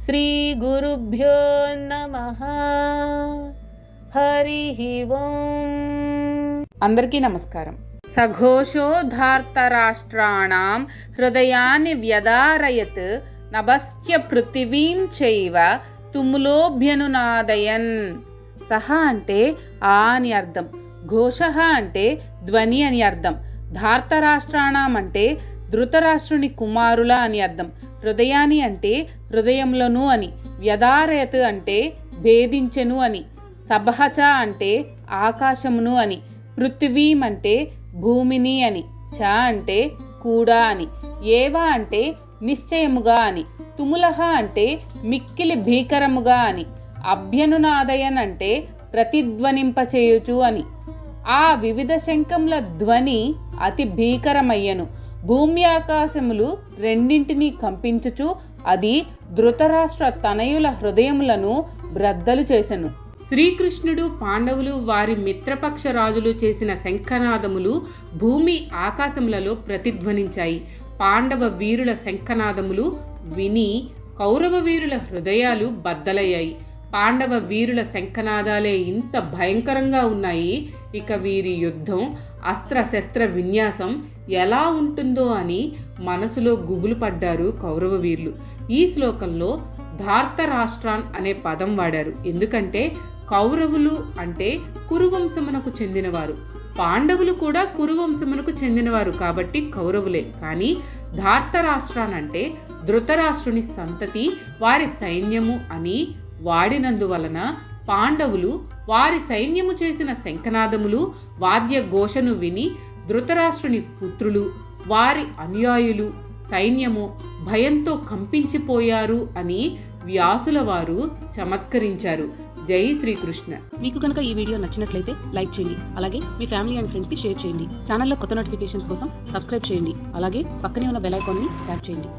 శ్రీ గురుభ్యో నమః. హరి ఓం. అందరికీ నమస్కారం. సఘోషోధార్తరాష్ట్రాణం హృదయాన్ని వ్యదారయత్ నభస్య పృథివీం చైవ తుములోభ్యనునాదయన్. సహ అంటే ఆ అని అర్థం, ఘోష అంటే ధ్వని అని అర్థం, ధార్తరాష్ట్రాణం అంటే ధృతరాష్ట్రుని కుమారుల అని అర్థం, హృదయాన్ని అంటే హృదయములను అని, వ్యదారయత్ అంటే భేదించెను అని, సభచ అంటే ఆకాశమును అని, పృథివీం అంటే భూమిని అని, చ అంటే కూడా అని, ఏవ అంటే నిశ్చయముగా అని, తుములహ అంటే మిక్కిలి భీకరముగా అని, అభ్యనునాదయన్ అంటే ప్రతిధ్వనింపచేయుచు అని. ఆ వివిధ శంఖముల ధ్వని అతి భీకరమయ్యను. భూమి ఆకాశములు రెండింటినీ కంపించుచు అది ధృతరాష్ట్ర తనయుల హృదయములను బ్రద్దలు చేసెను. శ్రీకృష్ణుడు, పాండవులు, వారి మిత్రపక్ష రాజులు చేసిన శంఖనాదములు భూమి ఆకాశములలో ప్రతిధ్వనించాయి. పాండవ వీరుల శంఖనాదములు విని కౌరవ వీరుల హృదయాలు బద్దలయ్యాయి. పాండవ వీరుల శంఖనాదాలే ఇంత భయంకరంగా ఉన్నాయి, ఇక వీరి యుద్ధం, అస్త్రశస్త్ర విన్యాసం ఎలా ఉంటుందో అని మనసులో గుబులు పడ్డారు కౌరవ వీరులు. ఈ శ్లోకంలో ధార్తరాష్ట్రాన్ అనే పదం వాడారు. ఎందుకంటే కౌరవులు అంటే కురువంశమునకు చెందినవారు, పాండవులు కూడా కురువంశమునకు చెందినవారు కాబట్టి కౌరవులే. కానీ ధార్తరాష్ట్రాన్ అంటే ధృతరాష్ట్రుని సంతతి, వారి సైన్యము అని వాడినందువలన పాండవులు వారి సైన్యము చేసిన శంఖనాదములు, వాద్య ఘోషను విని ధృతరాష్ట్రుని పుత్రులు, వారి అనుయాయులు, సైన్యము భయంతో కంపించిపోయారు అని వ్యాసుల వారు చమత్కరించారు. జై శ్రీకృష్ణ. మీకు కనుక ఈ వీడియో నచ్చినట్లయితే లైక్ చేయండి, అలాగే మీ ఫ్యామిలీ అండ్ ఫ్రెండ్స్కి షేర్ చేయండి. ఛానల్లో కొత్త నోటిఫికేషన్స్ కోసం సబ్స్క్రైబ్ చేయండి, అలాగే పక్కనే ఉన్న బెల్ ఐకాన్ని ట్యాప్ చేయండి.